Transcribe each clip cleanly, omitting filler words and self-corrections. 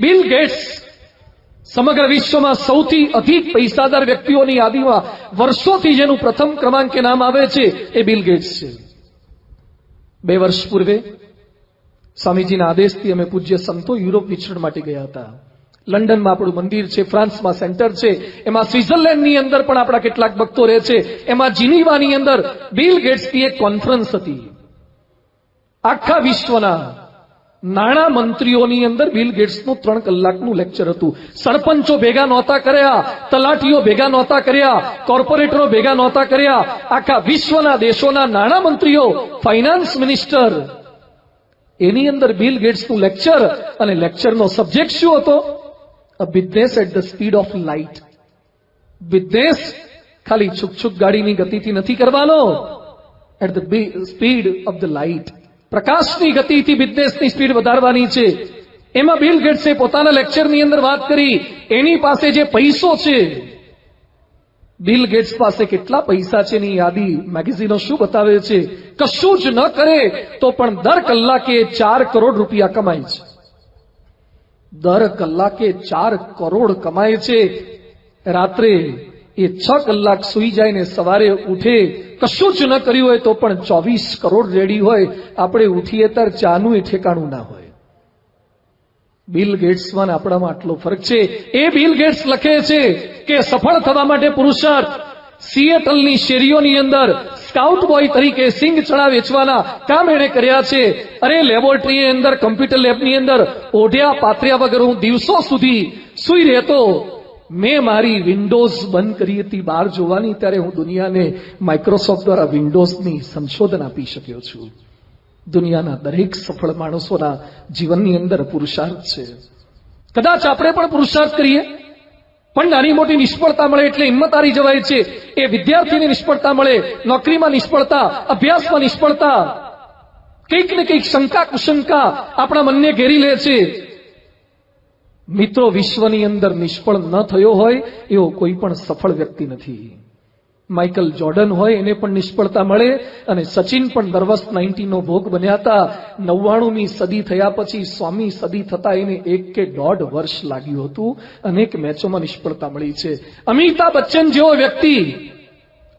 Bill gates સમગ્ર વિશ્વમાં સૌથી અધિક પૈસાદાર વ્યક્તિઓની યાદીમાં વર્ષોથી જેનું પ્રથમ ક્રમાંકે નામ આવે છે એ બિલ ગેટ્સ છે. 2 વર્ષ પૂર્વે સ્વામીજીના આદેશથી અમે પૂજ્ય સંતો યુરોપ વિચરણ માટે ગયા હતા. લંડનમાં આપણું મંદિર છે, ફ્રાન્સમાં સેન્ટર છે, એમાં સ્વિટ્ઝરલેન્ડની અંદર પણ આપણા કેટલાક ભક્તો રહે છે, એમાં જીનીવાની અંદર બિલ ગેટ્સની એક કોન્ફરન્સ હતી. આખા વિશ્વના નાણાં મંત્રીઓની અંદર બિલ ગેટ્સનું 3 કલાકનું લેક્ચર હતું. સરપંચો ભેગા નહોતા કર્યા, તલાટીઓ ભેગા નહોતા કર્યા, કોર્પોરેટરો ભેગા નહોતા કર્યા, આખા વિશ્વના દેશોના નાણાં મંત્રીઓ, ફાઇનાન્સ મિનિસ્ટર, એની અંદર બિલ ગેટ્સનું લેક્ચર. અને લેક્ચરનો સબ્જેક્ટ શું હતો? A business at the speed of light. Business ખાલી છુક ગાડીની ગતિથી નથી કરવાનો, at the speed of the light. પ્રકાશની ગતિથી બિઝનેસની સ્પીડ વધારવાની છે. એમાં બિલ ગેટ્સે પોતાના લેક્ચરની અંદર વાત કરી, એની પાસે જે પૈસો છે, બિલ ગેટ્સ પાસે કેટલા પૈસા છે એની યાદી મેગેઝિનો શું બતાવે છે? કશું જ ન કરે તો પણ દર કલાકે 4 કરોડ રૂપિયા કમાય છે. દર કલાકે 4 કરોડ કમાય છે. રાત્રે એ 6 કલાક સુઈ જાય ને સવારે ઉઠે, કશું જ ન કર્યું હોય તો પણ 24 કરોડ રેડી હોય. આપણે ઉઠીએ ત્યારે ચાનું એ ઠેકાણું ના હોય. બિલ ગેટ્સમાં આપણામાં આટલો ફરક છે. એ બિલ ગેટ્સ લખે છે કે સફળ થવા માટે પુરુષાર્થ સિએટલની શેરીઓની અંદર સ્કાઉટ બોય તરીકે સિંગ ચણા વેચવાના કામ એણે કર્યા છે. અરે લેબોરેટરીની અંદર, કમ્પ્યુટર લેબની અંદર ઓઢ્યા પાથર્યા વગર હું દિવસો સુધી સુઈ રહેતો. મેં મારી વિન્ડોઝ બંધ કરી હતી બહાર જોવાની, ત્યારે હું દુનિયાને માઇક્રોસોફ્ટ દ્વારા વિન્ડોઝની સંશોધન આપી શક્યો છું. દુનિયાના દરેક સફળ માણસોના જીવનની અંદર પુરુષાર્થ છે. કદાચ આપણે પણ પુરુષાર્થ કરીએ પણ નાની મોટી નિષ્ફળતા મળે એટલે હિંમત હારી જવાય છે. એ વિદ્યાર્થીને નિષ્ફળતા મળે, નોકરીમાં નિષ્ફળતા, અભ્યાસમાં નિષ્ફળતા, કંઈક ને કંઈક શંકા કુશંકા આપણા મનને ઘેરી લે છે. મિત્રો, વિશ્વની અંદર નિષ્ફળ ન થયો હોય એવો કોઈ પણ સફળ વ્યક્તિ નથી. માઇકલ જોર્ડન હોય એને પણ નિષ્ફળતા મળે, અને સચિન પણ નર્વસ 19 નો ભોગ બન્યા હતા. 99મી સદી થયા પછી 100મી સદી થતા એને 1 કે 1.5 વર્ષ લાગ્યું હતું. અનેક મેચોમાં નિષ્ફળતા મળી છે. અમિતાભ બચ્ચન જેવો વ્યક્તિ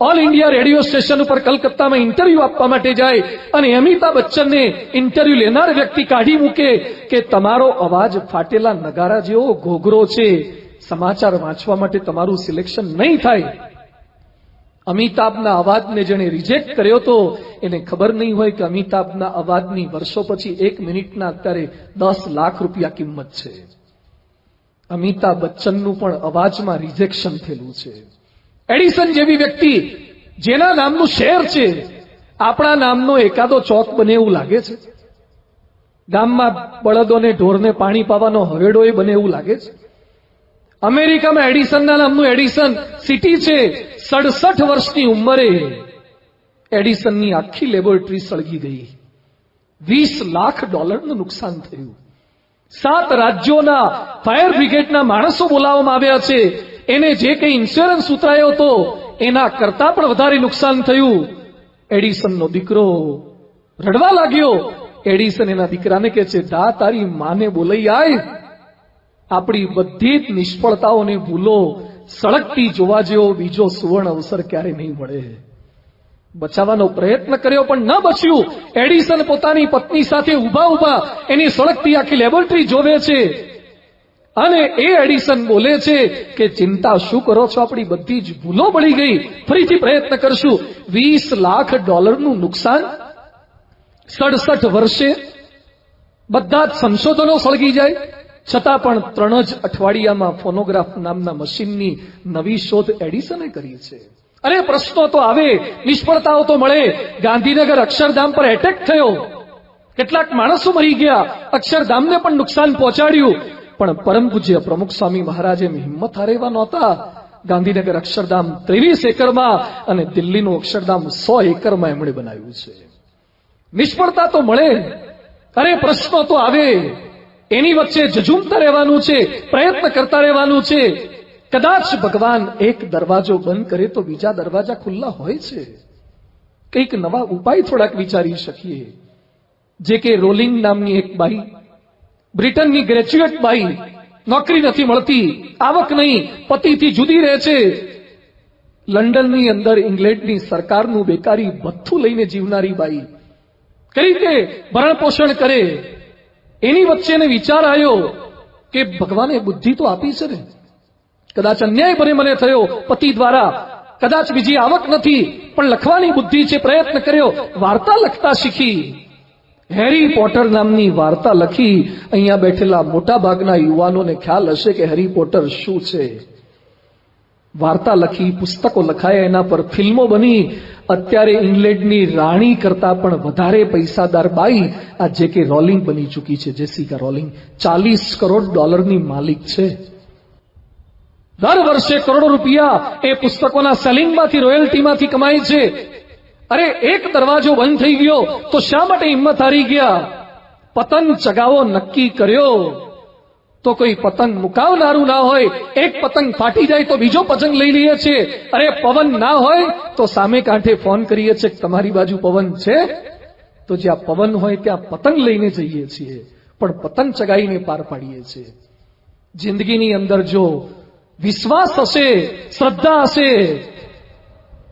ઓલ ઇન્ડિયા રેડિયો સ્ટેશન ઉપર કલકત્તામાં ઇન્ટરવ્યુ આપવા માટે જાય અને અમિતાભ બચ્ચનને ઇન્ટરવ્યુ લેનાર વ્યક્તિ કાઢી મૂકે કે તમારો અવાજ ફાટેલા નગારા જેવો ઘોઘરો છે, સમાચાર વાંચવા માટે તમારું સિલેક્શન નહીં થાય. અમિતાભના અવાજને જેણે રિજેક્ટ કર્યો તો એને ખબર નહીં હોય કે અમિતાભના અવાજની વર્ષો પછી 1 મિનિટના અત્યારે 10 લાખ રૂપિયા કિંમત છે. અમિતાભ બચ્ચનનું પણ અવાજમાં રિજેક્શન થયેલું છે. એડિસન જેવી વ્યક્તિ જેના નામનું શહેર છે, આપણા નામનો એકાદો ચોક બને એવું લાગે છે. ગામમાં બળદોને ઢોરને પાણી પાવાનો હવેડો એ બને એવું લાગે છે. અમેરિકામાં એડિસનના નામનું એડિસન સિટી છે. 67 વર્ષની ઉંમરે એડિસનની આખી લેબોરેટરી સળગી ગઈ. $20 લાખ નુકસાન થયું. 7 રાજ્યોના ફાયર બ્રિગેડના માણસો બોલાવવામાં આવ્યા છે. એને જે કંઈ ઇન્સ્યોરન્સ ઉતરાયો હતો એના કરતા પણ વધારે નુકસાન થયું. એડિસનનો દીકરો રડવા લાગ્યો. એડિસન એના દીકરાને કહે છે, દા તારી માને બોલાઈ આય. આપણી બધી જ નિષ્ફળતાઓને ભૂલો, સળગતી જોવા જેવો બીજો સુવર્ણ અવસર ક્યારે નહીં મળે. બચાવવાનો પ્રયત્ન કર્યો પણ ન બચ્યું. એડિસન પોતાની પત્ની સાથે ઊભા એની સળગતી આખી લેબોરેટરી જોવે છે અને એ એડિસન બોલે છે કે ચિંતા શું કરો છો, આપણી બધી જ ભૂલો બળી ગઈ, ફરીથી પ્રયત્ન કરશું. $20 લાખ નુકસાન 67 વર્ષે બધા જ સંશોધનો સળગી જાય. છતાં પણ 3 જ અઠવાડિયામાં ફોનોગ્રાફ નામના મશીનની નવી શોધ એડિસને કરી છે. અરે પ્રશ્નો તો આવે, નિષ્ફળતાઓ તો મળે. ગાંધીનગર અક્ષરધામ પર એટેક થયો, કેટલાક માણસો મરી ગયા, અક્ષરધામને પણ નુકસાન પહોંચાડ્યું. પણ પરમ પૂજ્ય પ્રમુખ સ્વામી મહારાજ એમ હિંમત હારેવા નહોતા. ગાંધીનગર અક્ષરધામ 23 એકરમાં અને દિલ્હીનું અક્ષરધામ 100 એકરમાં એમણે બનાવ્યું છે. નિષ્ફળતા તો મળે, અરે પ્રશ્નો તો આવે, એની વચ્ચે ઝઝૂમતા રહેવાનું છે, પ્રયત્ન કરતા રહેવાનું છે. કદાચ ભગવાન એક દરવાજો બંધ કરે તો બીજા દરવાજા ખુલ્લા હોય છે. કંઈક નવા ઉપાય થોડાક વિચારી શકીએ. જે કે રોલિંગ નામની એક બાઈ, બ્રિટનની ગ્રેજ્યુએટ બાઈ, નોકરી નથી મળતી, આવક નહીં, પતિથી જુદી રહે છે. લંડનની અંદર ઇંગ્લેન્ડની સરકારનું બેકારી ભથ્થું લઈને જીવનારી બાઈ કઈ રીતે ભરણ પોષણ કરે? એની વચ્ચે એને વિચાર આવ્યો કે ભગવાને બુદ્ધિ તો આપી છે ને, કદાચ અન્યાય મને થયો પતિ દ્વારા, કદાચ બીજી આવક નથી, પણ લખવાની બુદ્ધિ છે, પ્રયત્ન કર્યો, વાર્તા લખતા શીખી. હેરી પોટર નામની વાર્તા લખી. અહીંયા બેઠેલા મોટા ભાગના યુવાનોને ખ્યાલ હશે કે હેરી પોટર શું છે. વાર્તા લખી, પુસ્તકો લખાયા, એના પર ફિલ્મો બની. અત્યારે ઇંગ્લેન્ડની રાણી કરતા પણ વધારે પૈસાદાર બાઈ આ જે.કે. રોલિંગ બની ચૂકી છે. જેસિકા રોલિંગ $40 કરોડ માલિક છે. દર વર્ષે કરોડો રૂપિયા એ પુસ્તકોના સેલિંગમાંથી, રોયલ્ટીમાંથી કમાય છે. અરે એક દરવાજો બંધ થઈ ગયો તો શા માટે હિંમત હારી ગયા? પતંગ ચગાવો નક્કી કર્યો તો કોઈ પતંગ મુકાવનારું ના હોય. એક પતંગ ફાટી જાય તો બીજો પતંગ લઈ લઈએ છીએ. અરે પવન ના હોય તો સામે કાંઠે ફોન કરીએ છીએ, તમારી બાજુ પવન છે? તો જ્યાં પવન હોય ત્યાં પતંગ લઈને જઈએ છીએ, પણ પતંગ ચગાવીને પાર પાડીએ છીએ. જિંદગીની અંદર જો વિશ્વાસ હશે, શ્રદ્ધા હશે,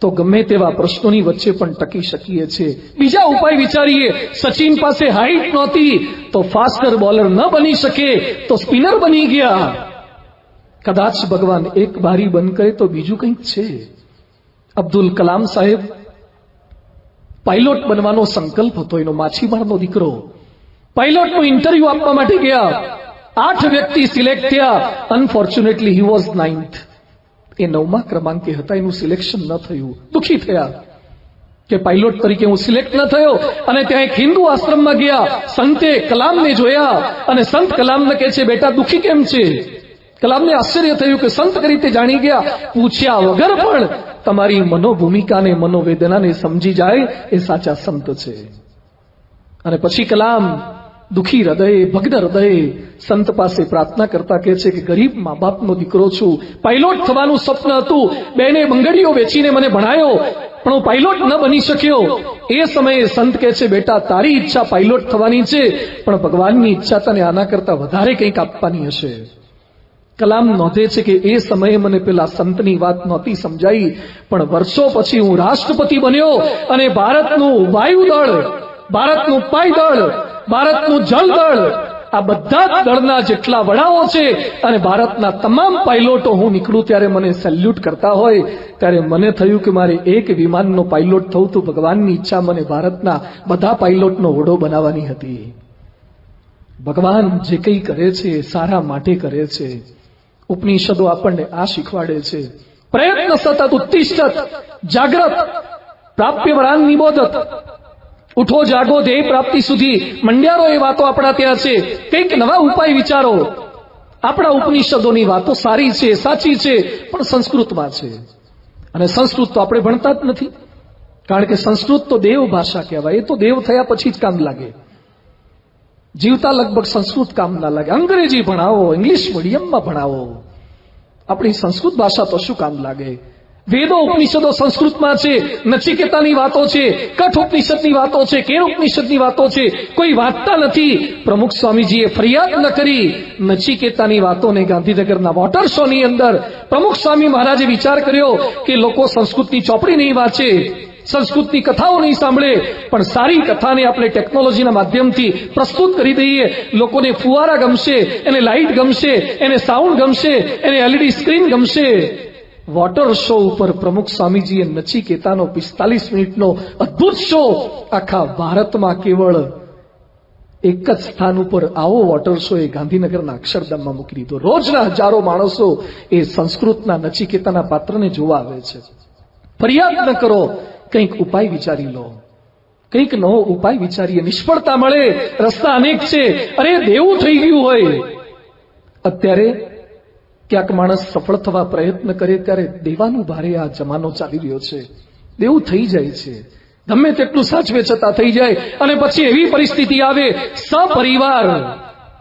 તો ગમે તેવા પ્રશ્નોની વચ્ચે પણ ટકી શકીએ છીએ. બીજા ઉપાય વિચારીએ. સચિન પાસે હાઈટ નહોતી તો ફાસ્ટર બોલર ન બની શકે તો સ્પિનર બની ગયા. કદાચ ભગવાન એક બારી બંધ કરે તો બીજું કંઈક છે. અબ્દુલ કલામ સાહેબ પાયલોટ બનવાનો સંકલ્પ હતો એનો, માછીમારનો દીકરો. પાયલોટનું ઇન્ટરવ્યુ આપવા માટે ગયા. 8 વ્યક્તિ સિલેક્ટ થયા. Unfortunately he was 9th. એ 9મા ક્રમાંકે હતા, એનું સિલેક્શન ન થયું. દુઃખી થયા કે પાયલોટ તરીકે હું સિલેક્ટ ન થયો. અને ત્યાં એક હિન્દુ આશ્રમમાં ગયા. સંતે કલામને જોયા અને સંત કલામને કહે છે, બેટા દુઃખી કેમ છે? કલામને આશ્ચર્ય થયું કે સંત કઈ રીતે જાણી ગયા? પૂછ્યા વગર પણ તમારી મનોભૂમિકાને, મનોવેદનાને સમજી જાય એ સાચા સંત છે. અને પછી કલામ દુઃખી હૃદયે, ભગ્ન હૃદયે સંત પાસે પ્રાર્થના કરતા કહે છે કે ગરીબ મા બાપનો દીકરો છું, પાયલોટ થવાનું સ્વપ્ન હતું, બેને બંગડીઓ વેચીને મને ભણાયો, પણ હું પાયલોટ ન બની શક્યો. એ સમયે સંત કહે છે, બેટા તારી ઈચ્છા પાયલોટ થવાની છે, પણ ભગવાનની ઈચ્છા તને આના કરતા વધારે કંઈક આપવાની હશે. કલામ નોંધે છે કે એ સમયે મને પેલા સંતની વાત નહોતી સમજાઈ, પણ વર્ષો પછી હું રાષ્ટ્રપતિ બન્યો અને ભારતનું વાયુદળ, ભારતનું પાયદળ, ભારતનું જળદળ, આ બધા જ દળના જેટલા વડાઓ છે અને ભારતના તમામ પાયલોટો હું નીકળું ત્યારે મને સેલ્યુટ કરતા હોય, ત્યારે મને થયું કે મારે એક વિમાનનો પાયલોટ થવું તો ભગવાનની ઈચ્છા મને ભારતના બધા પાયલોટનો વડો બનાવવાની હતી. ભગવાન જે કંઈ કરે છે સારા માટે કરે છે. ઉપનિષદો આપણને આ શીખવાડે છે. પ્રયત્ન સતત, ઉત્તિષ્ઠત, જાગ્રત, પ્રાપ્ય વરાન નિબોધત. ઉઠો જાગો ધ્યેય પ્રાપ્તિ સુધી મંડ્યારો એ વાતો આપણા ત્યાં છે. કંઈક નવા ઉપાય વિચારો. આપણા ઉપનિષદોની વાતો સારી છે, સાચી છે, પણ સંસ્કૃતમાં છે. અને સંસ્કૃત તો આપણે ભણતા જ નથી, કારણ કે સંસ્કૃત તો દેવ ભાષા કહેવાય. એ તો દેવ થયા પછી જ કામ લાગે. જીવતા લગભગ સંસ્કૃત કામ ના લાગે. અંગ્રેજી ભણાવો, ઇંગ્લિશ મીડિયમમાં ભણાવો, આપણી સંસ્કૃત ભાષા તો શું કામ લાગે? વેદો ઉપનિષદો સંસ્કૃતમાં છે. નચિકેતાની વાતો છે, કઠ ઉપનિષદની વાતો છે, કેન ઉપનિષદની વાતો છે. કોઈ વાંચતા નથી. પ્રમુખ સ્વામીજીએ ફરિયાદ ન કરી. નચિકેતાની વાતોને ગાંધીનગરના વોટર શોની અંદર પ્રમુખ સ્વામી મહારાજે વિચાર કર્યો કે લોકો સંસ્કૃતની ચોપડી નહીં વાંચે, સંસ્કૃતની કથાઓ નહીં સાંભળે, પણ સારી કથાને આપણે ટેકનોલોજીના માધ્યમથી પ્રસ્તુત કરી દઈએ. લોકોને ફુવારા ગમશે, એને લાઇટ ગમશે, એને સાઉન્ડ ગમશે, એને LED સ્ક્રીન ગમશે. વોટર શો ઉપર પ્રમુખ સ્વામીજીએ નચિકેતાનો 45 મિનિટનો અદ્ભુત શો આખા ભારતમાં કેવળ એક જ સ્થાન ઉપર આવો વોટર શો એ ગાંધીનગરના અક્ષરધામમાં મૂકી દીધો. રોજના હજારો માણસો એ સંસ્કૃતના નચિકેતાના પાત્રને જોવા આવે છે. ફરિયાદ ન કરો, કંઈક ઉપાય વિચારી લો, કંઈક નવો ઉપાય વિચારીએ. નિષ્ફળતા મળે, રસ્તા અનેક છે. અરે દેવું થઈ ગયું હોય. અત્યારે ક્યાંક માણસ સફળ થવા પ્રયત્ન કરે ત્યારે દેવાનું ભારે આ જમાનો ચાલી રહ્યો છે. દેવું થઈ જાય છે, ગમે તેટલું સાચવે છતાં થઈ જાય. અને પછી એવી પરિસ્થિતિ આવે, સપરિવાર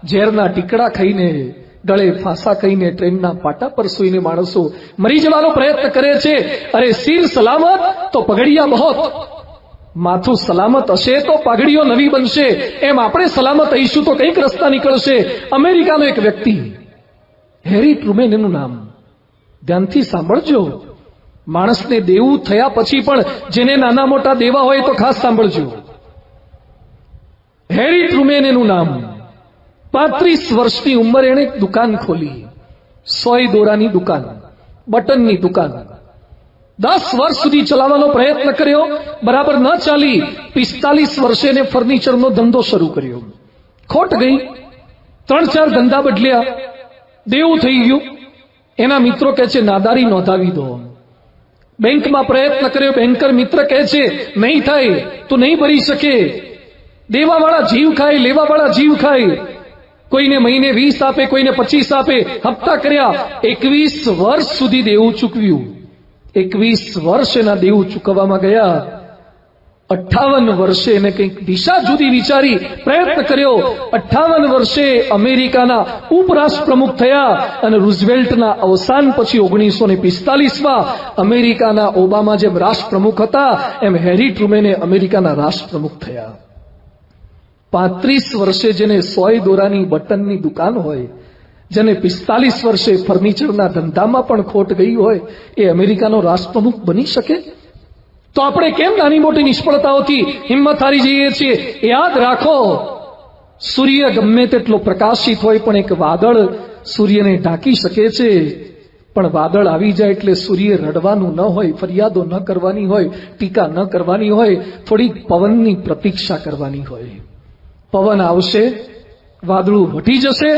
ઝેરના ટીકડા ખાઈને, ગળે ફાંસા ખાઈને, ટ્રેનના પાટા પર સૂઈને માણસો મરી જવાનો પ્રયત્ન કરે છે. અરે સિર સલામત તો પગડિયા બહોત. માથું સલામત હશે તો પાઘડીઓ નવી બનશે. એમ આપણે સલામત રહીશું તો કંઈક રસ્તા નીકળશે. અમેરિકાનો એક વ્યક્તિ હેરી ટ્રુમેન એનું નામ. ધ્યાનથી સાંભળજો. માણસને દેવું થયા પછી પણ જેને નાના મોટા દેવા હોય તો ખાસ સાંભળજો. હેરી ટ્રુમેન એનું નામ. 35 વર્ષની ઉંમરે એણે એક દુકાન ખોલી. સોય દોરાની દુકાન, બટનની દુકાન. 10 વર્ષ સુધી ચલાવવાનો પ્રયત્ન કર્યો, બરાબર ન ચાલી. 45 વર્ષે એને ફર્નિચરનો ધંધો શરૂ કર્યો. ખોટ ગઈ. 3-4 ધંધા બદલ્યા, દેવું થઈ ગયું. એના મિત્રો કહે છે નાદારી નોંધાવી દો. બેંકમાં પ્રયત્ન કર્યો, બેન્કર મિત્ર કહે છે નહીં થાય, તું નહીં ભરી શકે. દેવાવાળા જીવ ખાય, લેવાવાળા જીવ ખાય. કોઈને મહિને 20 આપે, કોઈને 25 આપે. હપ્તા કર્યા. 21 વર્ષ સુધી દેવું ચૂકવ્યું. 21 વર્ષ એના દેવું ચૂકવવામાં ગયા. 58 વર્ષે એને કંઈક દિશા જુદી વિચારી, પ્રયત્ન કર્યો. 58 વર્ષે અમેરિકાના ઉપરાષ્ટ્રપ્રમુખ થયા અને રૂઝવેલ્ટના અવસાન પછી 1945માં અમેરિકાના ઓબામા જેમ રાષ્ટ્રપ્રમુખ હતા એમ હેરી ટ્રુમેને અમેરિકાના રાષ્ટ્રપ્રમુખ થયા. 35 વર્ષે જેને સોય દોરાની બટનની દુકાન હોય, જેને 45 વર્ષે ફર્નિચરના ધંધામાં પણ ખોટ ગઈ હોય, એ અમેરિકાનો રાષ્ટ્રપ્રમુખ બની શકે? તો આપણે કેમ નાની મોટી નિષ્ફળતાઓથી હિંમત હારી જઈએ છીએ? યાદ રાખો, સૂર્ય ગમે તેટલો પ્રકાશિત હોય પણ એક વાદળ સૂર્યને ઢાંકી શકે છે. પણ વાદળ આવી જાય એટલે સૂર્ય રડવાનું ન હોય, ફરિયાદો ન કરવાની હોય, ટીકા ન કરવાની હોય, થોડીક પવનની પ્રતીક્ષા કરવાની હોય. પવન આવશે, વાદળું હટી જશે,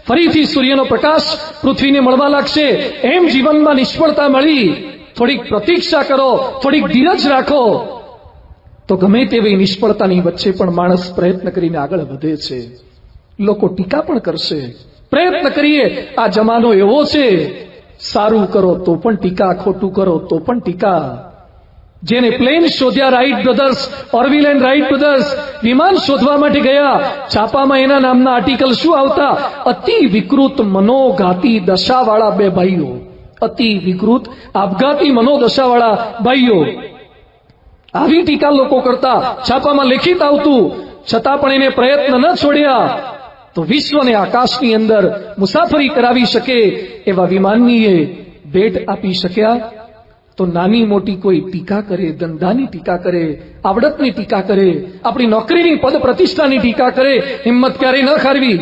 ફરીથી સૂર્યનો પ્રકાશ પૃથ્વીને મળવા લાગશે. એમ જીવનમાં નિષ્ફળતા મળી, થોડીક પ્રતીક્ષા કરો, થોડીક ધીરજ રાખો, તો ગમે તેવી નિષ્ફળતાની વચ્ચે પણ માણસ પ્રયત્ન કરીને આગળ વધે છે. લોકો ટીકા પણ કરશે. પ્રયત્ન કરીએ. આ જમાનો એવો છે, સારું કરો તો પણ ટીકા, ખોટું કરો તો પણ ટીકા. જેને પ્લેન શોધ્યા, Wright brothers, Orville and Wright brothers વિમાન શોધવા માટે ગયા. છાપામાં એના નામના આર્ટિકલ શું આવતા? અતિ વિકૃત મનોઘાતી દશાવાળા 2 ભાઈઓ. અતિ વિકૃત આપઘાતી મનોદશાવાળા ભાઈઓ. આવી ટીકા લોકો કરતા, છાપામાં લેખિત આવતું. છતાં પણ એને પ્રયત્ન ન છોડ્યા તો વિશ્વને આકાશની અંદર મુસાફરી કરાવી શકે એવા વિમાનની એ ભેટ આપી શક્યા. તો નાની મોટી કોઈ ટીકા કરે, ધંધાની ટીકા કરે, આવડતની ટીકા કરે, આપણી નોકરીની પદ પ્રતિષ્ઠાની ટીકા કરે, હિંમત ક્યારેય ન હારવી.